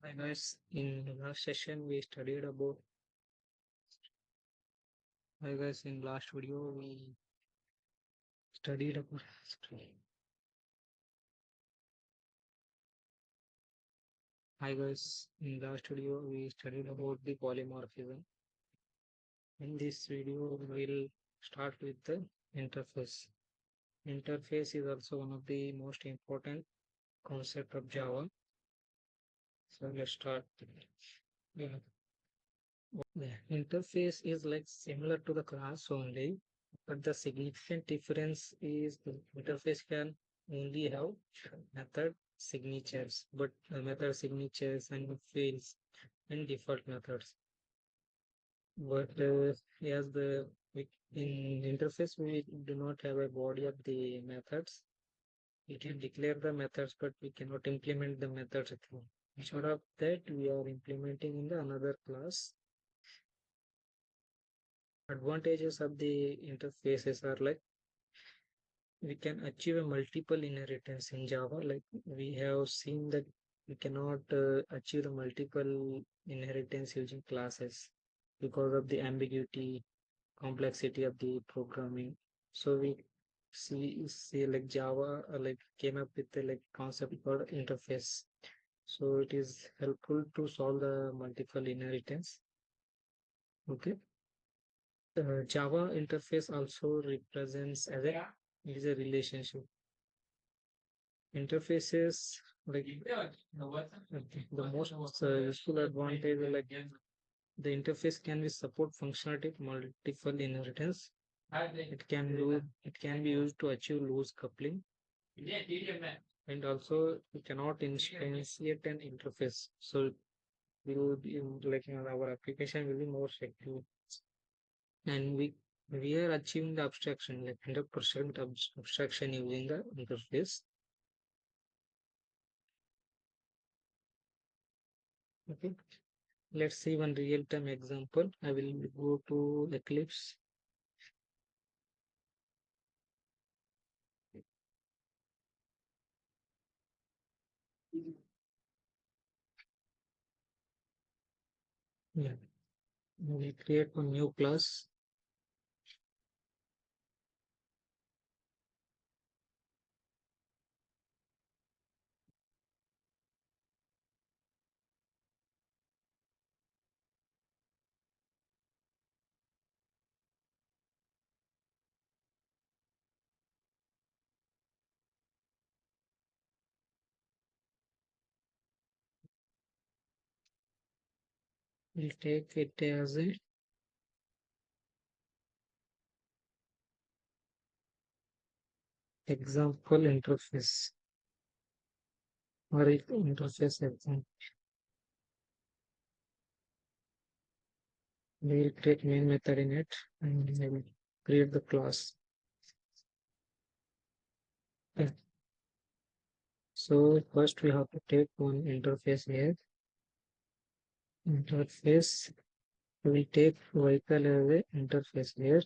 Hi guys, in the last session we studied about hi guys in last video we studied about hi guys in last video we studied about the polymorphism. In this video we'll start with the interface. Interface is also one of the most important concept of Java. So let's start. Yeah. The interface is like similar to the class only, but the significant difference is the interface can only have method signatures, but method signatures and fields and default methods. But as in interface we do not have a body of the methods. We can declare the methods, but we cannot implement the methods at all. Instead of that, we are implementing in the another class. Advantages of the interfaces are like we can achieve a multiple inheritance in Java. Like we have seen that we cannot achieve the multiple inheritance using classes because of the ambiguity, complexity of the programming. So we see like Java like came up with the like concept called interface. So it is helpful to solve the multiple inheritance. Okay. Java interface also represents as a is a relationship. Interfaces like the most useful advantage like the interface can be support functionality multiple inheritance. It can be used to achieve loose coupling, and also we cannot instantiate an interface. So we will be like our application will be more secure, and we are achieving the abstraction like 100% abstraction using the interface. Okay, let's see one real-time example. I will go to Eclipse. Yeah, we create a new class. We'll take it as a example interface or interface example. We'll create main method in it and we will create the class. Okay. So first we have to take one interface here. Interface. We will take vehicle as a interface here.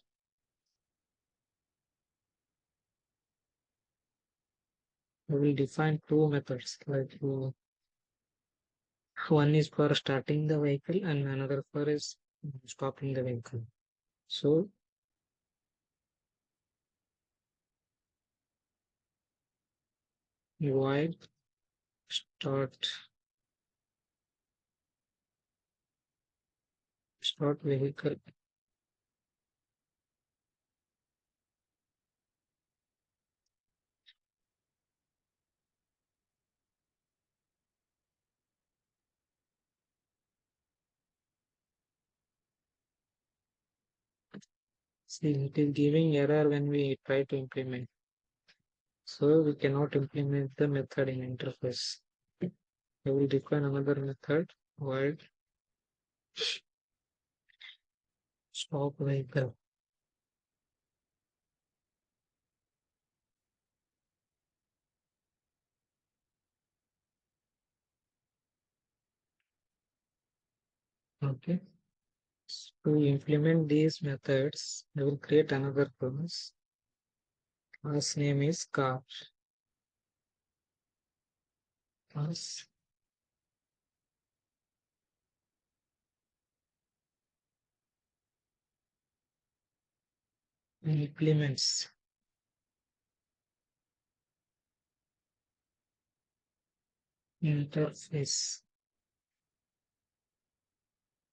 We will define two methods like one is for starting the vehicle and another for is stopping the vehicle. So void start vehicle. See, it is giving error when we try to implement. So we cannot implement the method in interface. I will define another method void stop vehicle. Okay. To implement these methods, I will create another class. Class name is car. Class implements interface,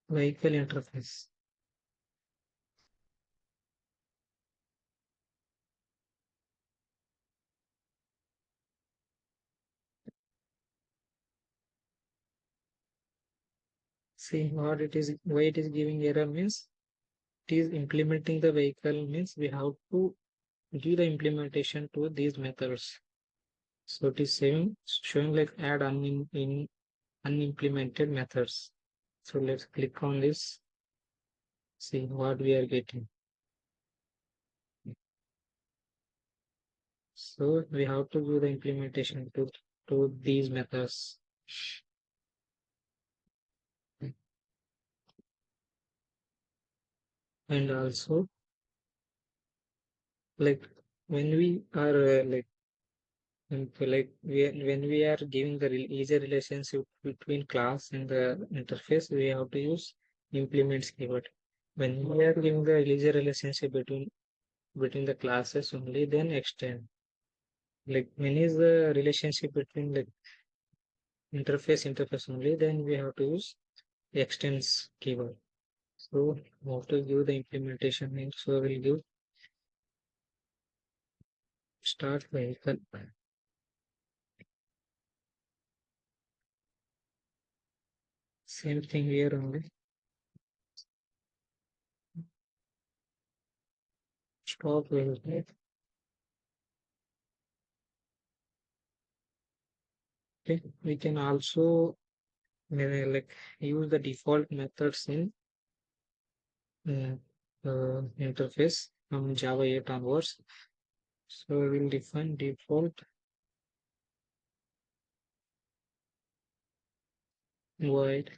vehicle interface. See what it is, why it is giving error means it is implementing the vehicle means we have to give the implementation to these methods. So it is showing like add in unimplemented methods. So let's click on this, see what we are getting. So we have to do the implementation to these methods. And also like when we are when we are giving the easier relationship between class and the interface, we have to use implements keyword. When we are giving the easier relationship between the classes only, then extend. Like when is the relationship between the interface only, then we have to use extends keyword. So how to give the implementation name? So we'll give start vehicle. Same thing here only. Stop vehicle. Okay. We can also like use the default methods in uh, interface from Java 8 onwards. So we'll define default void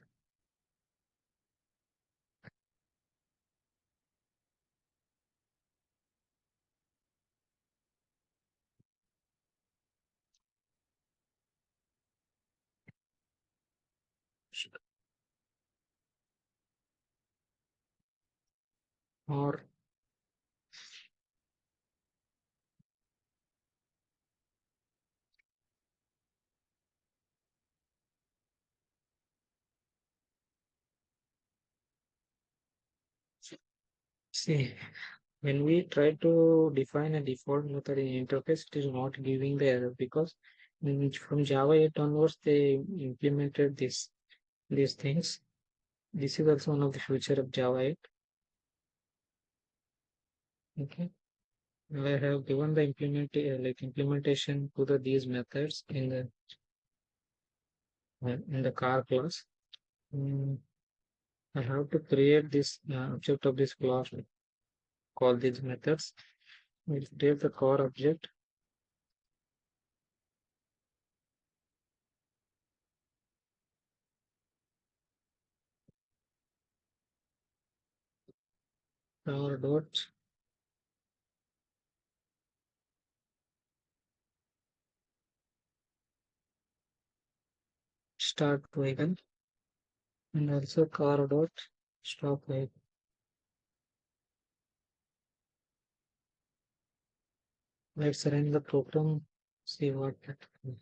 or see when we try to define a default method in interface, it is not giving the error because from Java 8 onwards they implemented these things. This is also one of the feature of Java 8. Okay. I have given the implementation to these methods in the car class. Mm, I have to create this object of this class, call these methods. We'll create the car object. Car dot start vehicle and also car dot stop vehicle. Let's run the program, see what happens.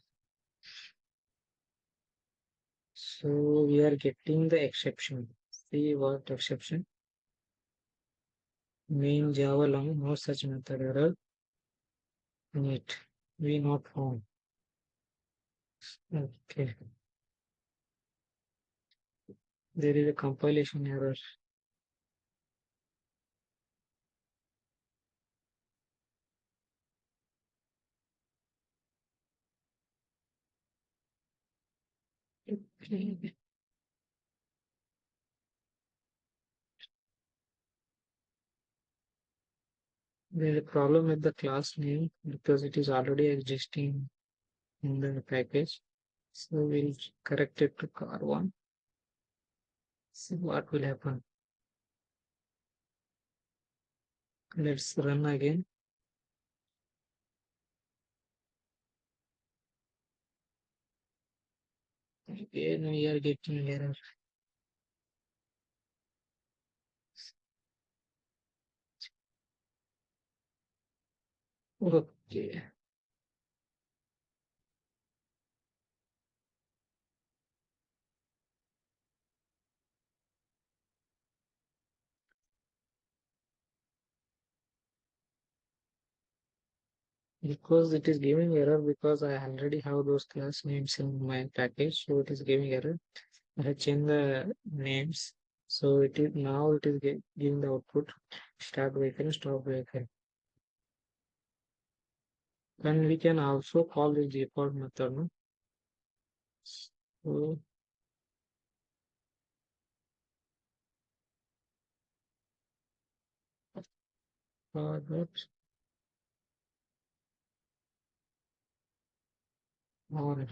So we are getting the exception. See what exception? Main Java long, no such method error. It we not found. Okay. There is a compilation error. There is a problem with the class name because it is already existing in the package. So we'll correct it to car1. See what will happen. Let's run again. Again we are getting error. Okay. Because it is giving error because I already have those class names in my package, so it is giving error. I have changed the names, so it is now it is giving the output start vehicle, stop vehicle. And we can also call the default method. No? So for that, or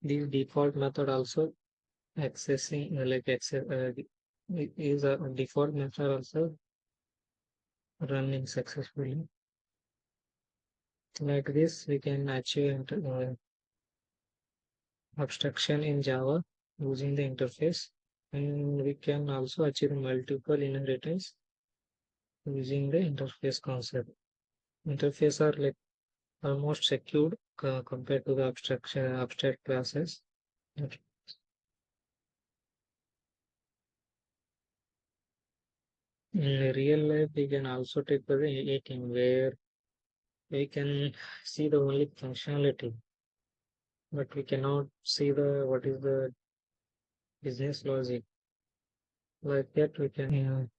the default method also accessing like access is a default method also running successfully. Like this, we can achieve abstraction in Java using the interface, and we can also achieve multiple inheritance using the interface concept. Interface are like almost secured compared to the abstract classes. Okay. In real life, we can also take the eating where we can see the only functionality, but we cannot see the what is the business logic. Like that, we can.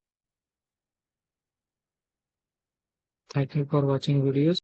Thank you for watching videos.